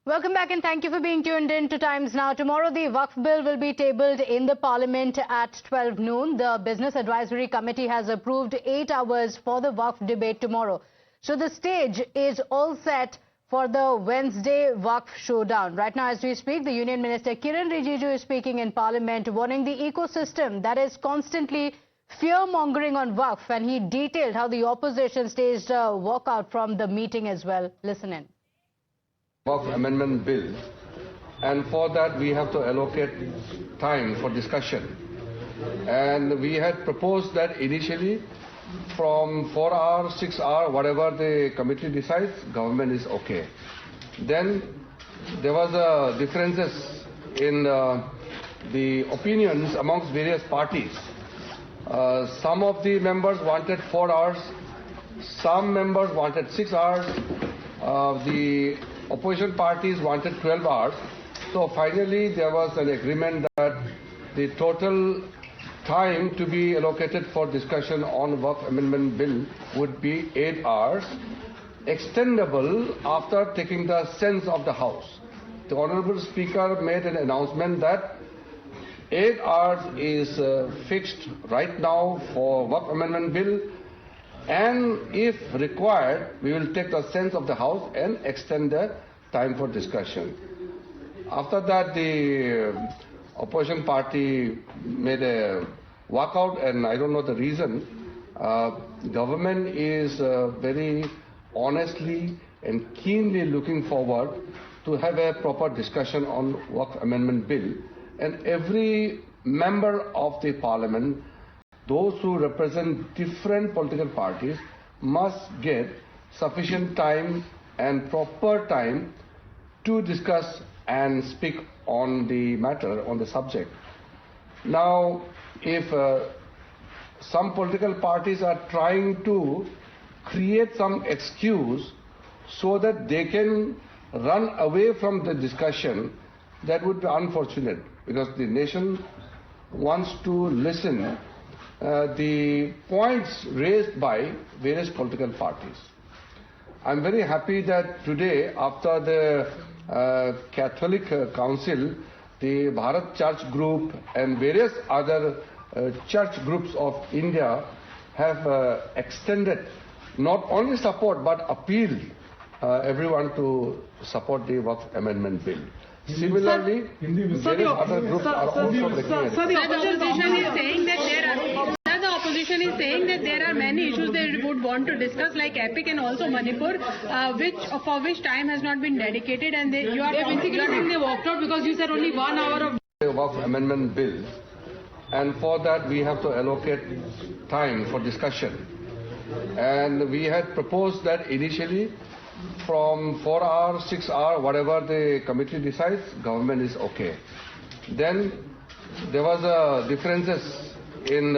Welcome back and thank you for being tuned in to Times Now. Tomorrow the Waqf Bill will be tabled in the Parliament at 12 noon. The Business Advisory Committee has approved 8 hours for the Waqf debate tomorrow. So the stage is all set for the Wednesday Waqf Showdown. Right now as we speak, the Union Minister Kiran Rijiju is speaking in Parliament, warning the ecosystem that is constantly fear-mongering on Waqf, and he detailed how the opposition staged a walkout from the meeting as well. Listen in. Waqf Amendment Bill, and for that we have to allocate time for discussion. And we had proposed that initially from 4 hours, 6 hours, whatever the committee decides, government is okay. Then there was differences in the opinions amongst various parties. Some of the members wanted 4 hours, some members wanted 6 hours, the opposition parties wanted 12 hours. So finally there was an agreement that the total time to be allocated for discussion on Waqf Amendment Bill would be 8 hours, extendable after taking the sense of the House. The Honourable Speaker made an announcement that 8 hours is fixed right now for Waqf Amendment Bill, and if required, we will take the sense of the House and extend the time for discussion. After that, the opposition party made a walkout, and I don't know the reason. Government is very honestly and keenly looking forward to have a proper discussion on Waqf Amendment Bill, and every member of the Parliament, those who represent different political parties, must get sufficient time and proper time to discuss and speak on the matter, on the subject. Now, if some political parties are trying to create some excuse so that they can run away from the discussion, that would be unfortunate, because the nation wants to listen the points raised by various political parties. I'm very happy that today, after the Catholic Council, the Bharat Church Group and various other church groups of India have extended not only support but appealed everyone to support the Waqf Amendment Bill. Similarly, various other groups are also making the opposition is saying that there are many issues they would want to discuss, like EPIC and also Manipur, for which time has not been dedicated, and you are basically saying they walked out because you said only 1 hour of the Waqf Amendment Bill, and for that we have to allocate time for discussion. And we had proposed that initially from 4 hours, 6 hours, whatever the committee decides, government is okay. Then there was differences in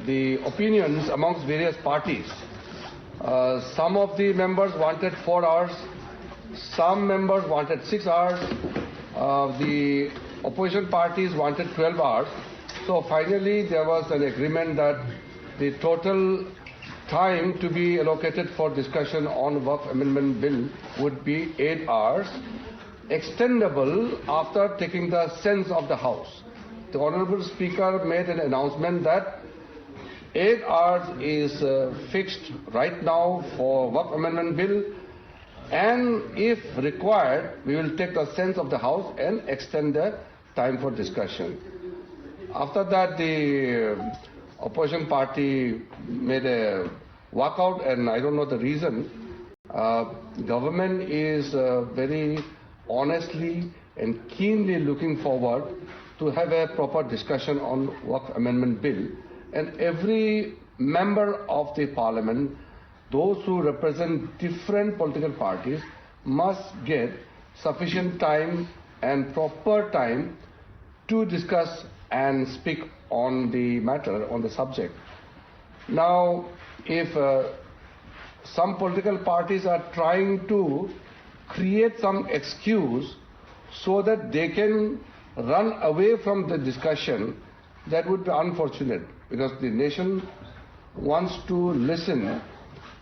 the opinions amongst various parties. Some of the members wanted 4 hours, some members wanted 6 hours, the opposition parties wanted 12 hours. So finally there was an agreement that the total time to be allocated for discussion on Waqf Amendment Bill would be 8 hours, extendable after taking the sense of the House. The Honourable Speaker made an announcement that 8 hours is fixed right now for Waqf Amendment Bill, and if required, we will take the sense of the House and extend the time for discussion. After that, the opposition party made a walkout, and I don't know the reason. Government is very honestly and keenly looking forward to have a proper discussion on Waqf Amendment Bill, and every member of the Parliament, those who represent different political parties, must get sufficient time and proper time to discuss and speak on the matter, on the subject. Now, if some political parties are trying to create some excuse so that they can run away from the discussion, that would be unfortunate, because the nation wants to listen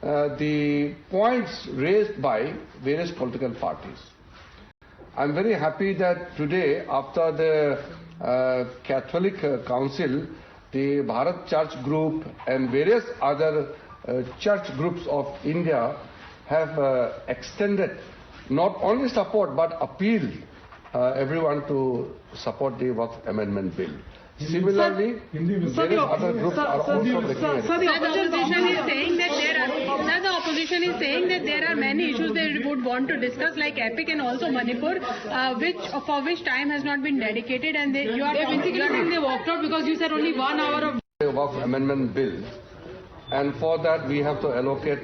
the points raised by various political parties. I'm very happy that today, after the Catholic Council, the Bharat Church Group and various other church groups of India have extended not only support but appealed everyone to support the Waqf Amendment Bill. Similarly, various other groups are also making it. The opposition is saying that there are many issues they would want to discuss, like Epic and also Manipur, for which time has not been dedicated, and you are basically saying they walked out because you said only 1 hour of the Waqf Amendment Bill, and for that we have to allocate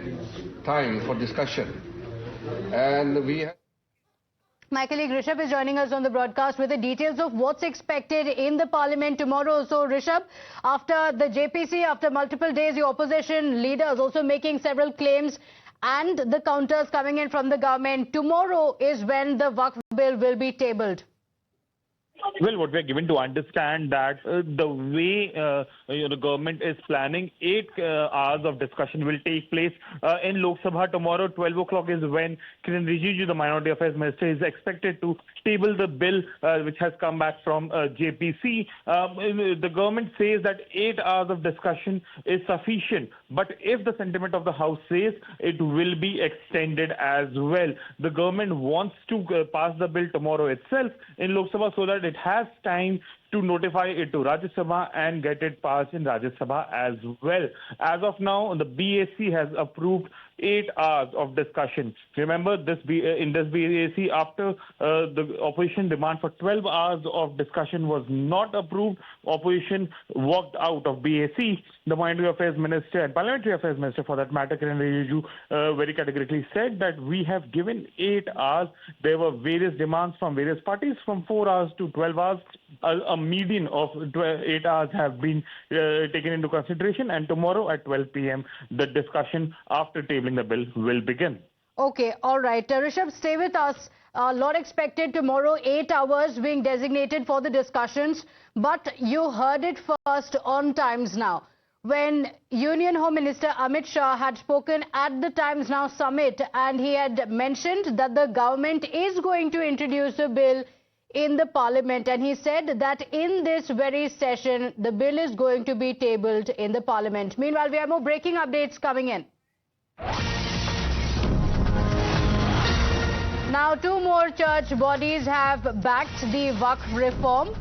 time for discussion, and we have. My colleague Rishabh is joining us on the broadcast with the details of what's expected in the parliament tomorrow. So Rishabh, after the JPC, after multiple days, the opposition leaders also making several claims and the counters coming in from the government. Tomorrow is when the Waqf bill will be tabled. Well, what we are given to understand that the way the government is planning, 8 hours of discussion will take place in Lok Sabha tomorrow. 12 o'clock is when Kiran Rijiju, the Minority Affairs Minister, is expected to table the bill which has come back from JPC. The government says that 8 hours of discussion is sufficient, but if the sentiment of the House says, it will be extended as well. The government wants to pass the bill tomorrow itself in Lok Sabha so that it has time to notify it to Rajya Sabha and get it passed in Rajya Sabha as well. As of now, the BAC has approved 8 hours of discussion. Remember, in this BAC, after the opposition demand for 12 hours of discussion was not approved, opposition walked out of BAC. The Minority Affairs Minister and Parliamentary Affairs Minister, for that matter, Kiran Rijiju, very categorically said that we have given 8 hours. There were various demands from various parties, from 4 hours to 12 hours. A median of 8 hours have been taken into consideration, and tomorrow at 12 p.m. the discussion after tabling the bill will begin. Okay, all right. Rishabh, stay with us. A lot expected tomorrow, 8 hours being designated for the discussions. But you heard it first on Times Now, when Union Home Minister Amit Shah had spoken at the Times Now summit, and he had mentioned that the government is going to introduce a bill in the parliament, and he said that in this very session the bill is going to be tabled in the parliament. Meanwhile, we have more breaking updates coming in. Now, 2 more church bodies have backed the Waqf reform.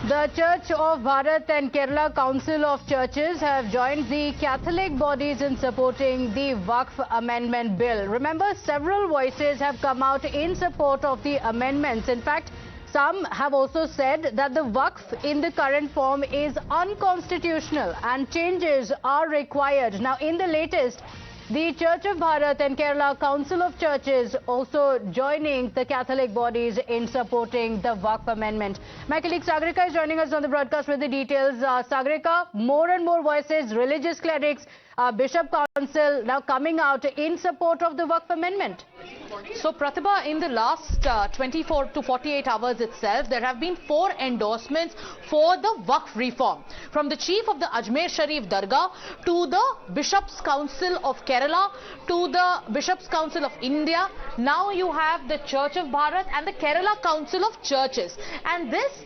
The Church of Bharat and Kerala Council of Churches have joined the Catholic bodies in supporting the Waqf Amendment Bill. Remember, several voices have come out in support of the amendments. In fact, some have also said that the Waqf in the current form is unconstitutional and changes are required. Now, in the latest, the Church of Bharat and Kerala Council of Churches also joining the Catholic bodies in supporting the Waqf Amendment. My colleague Sagarika is joining us on the broadcast with the details. Sagarika, more and more voices, religious clerics, Bishop Council now coming out in support of the Waqf Amendment. So, Pratibha, in the last 24 to 48 hours itself, there have been 4 endorsements for the Waqf reform. From the chief of the Ajmer Sharif Dargah to the Bishops Council of Kerala to the Bishops Council of India. Now you have the Church of Bharat and the Kerala Council of Churches. And this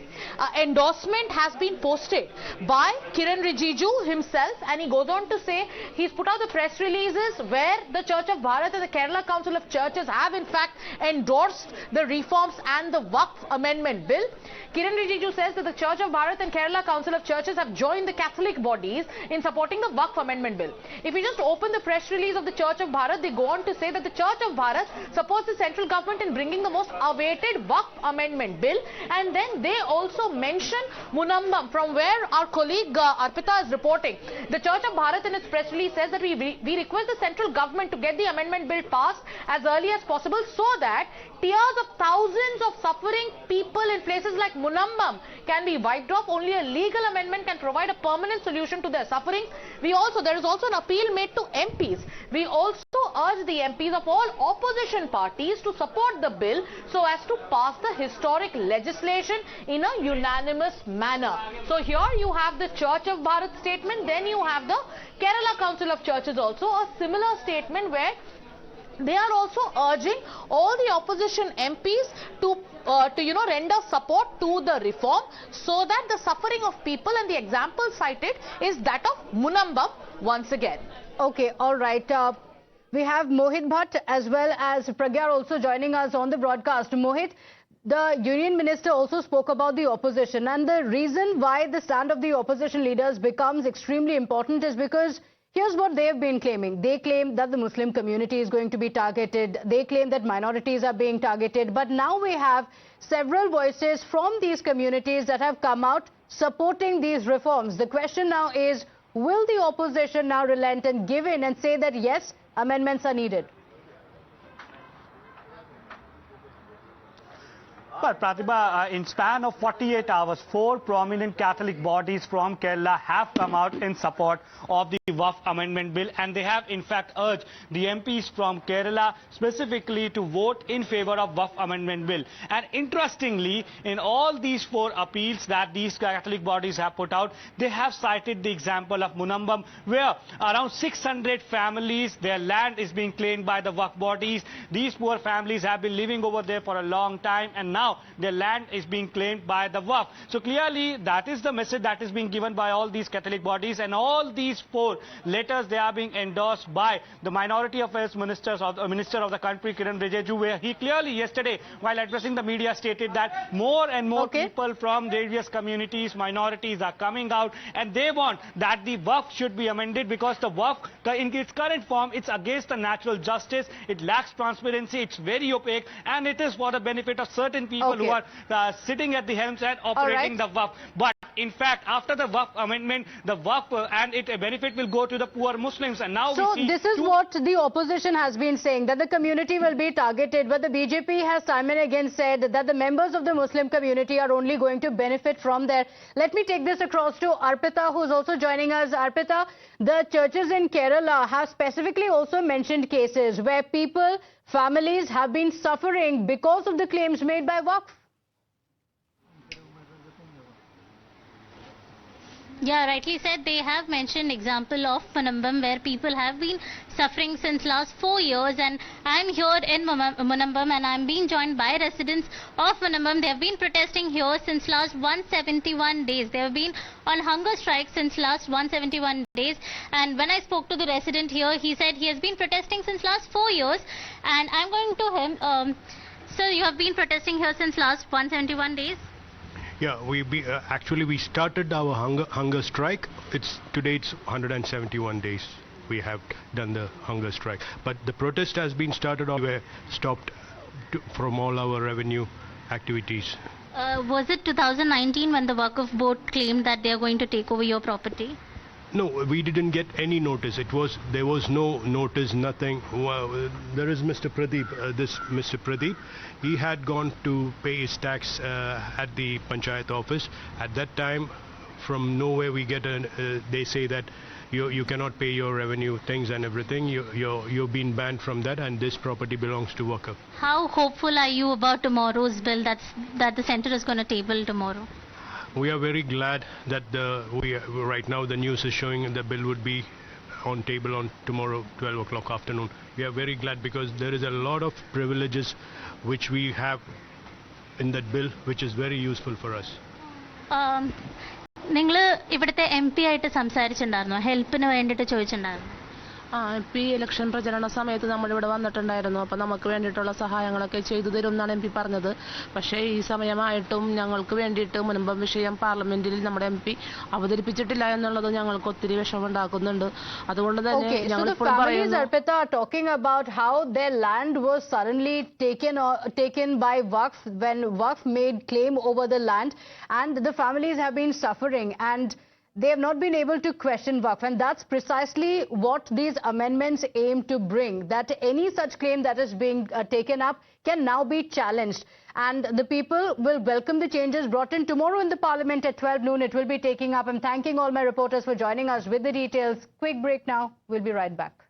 endorsement has been posted by Kiran Rijiju himself, and he goes on to say he's put out the press releases where the Church of Bharat and the Kerala Council of Churches have in fact endorsed the reforms and the Waqf Amendment Bill. Kiran Rijiju says that the Church of Bharat and Kerala Council of Churches have joined the Catholic bodies in supporting the Waqf Amendment Bill. If you just open the press release of the Church of Bharat, they go on to say that the Church of Bharat supports the central government in bringing the most awaited Waqf Amendment Bill, and then they also mention Munambam, from where our colleague Arpita is reporting. The Church of Bharat in its press release says that we request the central government to get the amendment bill passed as early as possible so that tears of thousands of suffering people in places like Munambam can be wiped off. Only a legal amendment can provide a permanent solution to their suffering. There is also an appeal made to MPs. We also urge the MPs of all opposition parties to support the bill so as to pass the historic legislation in a unanimous manner. So here you have the Church of Bharat statement, then you have the Kerala Council of Churches also, a similar statement where they are also urging all the opposition MPs to render support to the reform so that the suffering of people, and the example cited is that of Munambam once again. Okay, all right. We have Mohit Bhatt as well as Pragya also joining us on the broadcast. Mohit, the Union Minister also spoke about the opposition, and the reason why the stand of the opposition leaders becomes extremely important is because here's what they have been claiming. They claim that the Muslim community is going to be targeted. They claim that minorities are being targeted. But now we have several voices from these communities that have come out supporting these reforms. The question now is, will the opposition now relent and give in and say that yes, amendments are needed? But Pratibha, in span of 48 hours, 4 prominent Catholic bodies from Kerala have come out in support of the Waqf Amendment Bill, and they have in fact urged the MPs from Kerala specifically to vote in favor of Waqf Amendment Bill. And interestingly, in all these 4 appeals that these Catholic bodies have put out, they have cited the example of Munambam, where around 600 families, their land is being claimed by the Waqf bodies. These poor families have been living over there for a long time, and now their land is being claimed by the Waqf. So clearly that is the message that is being given by all these Catholic bodies, and all these 4 letters, they are being endorsed by the Minority Affairs Minister of the country, Kiran Rijiju, where he clearly yesterday, while addressing the media, stated that more and more people from various communities, minorities are coming out, and they want that the Waqf should be amended because the Waqf, in its current form, it's against the natural justice, it lacks transparency, it's very opaque, and it is for the benefit of certain people who are sitting at the helms and operating the Waqf. But in fact, after the Waqf amendment, the Waqf and its benefit will go to the poor Muslims. And now so we see this is what the opposition has been saying, that the community will be targeted. But the BJP has time and again said that the members of the Muslim community are only going to benefit from there. Let me take this across to Arpita, who's also joining us. Arpita, the churches in Kerala have specifically also mentioned cases where people, families have been suffering because of the claims made by Waqf. Yeah, rightly said. They have mentioned example of Munambam, where people have been suffering since last 4 years, and I'm here in Munambam and I'm being joined by residents of Munambam. They have been protesting here since last 171 days. They have been on hunger strike since last 171 days, and when I spoke to the resident here, he said he has been protesting since last 4 years, and I'm going to him. Sir, you have been protesting here since last 171 days? Yeah, actually we started our hunger strike. Today it's 171 days we have done the hunger strike. But the protest has been started, we were stopped from all our revenue activities. Was it 2019 when the Waqf board claimed that they are going to take over your property? No, we didn't get any notice. There was no notice, nothing. There is Mr. Pradeep, Mr. Pradeep. He had gone to pay his tax at the Panchayat office. At that time, from nowhere we get they say that you cannot pay your revenue things and everything. You've been banned from that, and this property belongs to Waqf. How hopeful are you about tomorrow's bill that the centre is going to table tomorrow? We are very glad that right now the news is showing the bill would be on table on tomorrow 12 o'clock afternoon. We are very glad because there is a lot of privileges which we have in that bill, which is very useful for us. നിങ്ങൾ ഇവിടുത്തെ MP ആയിട്ട് സംസാരിച്ചിട്ടുണ്ടായിരുന്നോ? ഹെൽപ്പിന് വേണ്ടിയിട്ട് ചോദിച്ചിട്ടുണ്ടായിരുന്നു? MP election പ്രചരണ സമയത്ത് നമ്മളിവിടെ വന്നിട്ടുണ്ടായിരുന്നു. അപ്പോൾ നമുക്ക് വേണ്ടിയിട്ടുള്ള സഹായങ്ങളൊക്കെ ചെയ്തു തരുമെന്നാണ് MP പറഞ്ഞത്. പക്ഷേ ഈ സമയമായിട്ടും ഞങ്ങൾക്ക് വേണ്ടിയിട്ട് മുൻപം വിഷയം പാർലമെന്റിൽ നമ്മുടെ MP അവതരിപ്പിച്ചിട്ടില്ല എന്നുള്ളത് ഞങ്ങൾക്ക് ഒത്തിരി വിഷമമുണ്ടാക്കുന്നുണ്ട്. അതുകൊണ്ട് തന്നെ ഞങ്ങൾ ഇപ്പോൾ പറയുന്നു. Arpita are talking about how their land was suddenly taken by Waqf when Waqf made claim over the land, and the families have been suffering, and they have not been able to question Waqf, and that's precisely what these amendments aim to bring, that any such claim that is being taken up can now be challenged. And the people will welcome the changes brought in tomorrow in the Parliament at 12 noon. It will be taking up. I'm thanking all my reporters for joining us with the details. Quick break now. We'll be right back.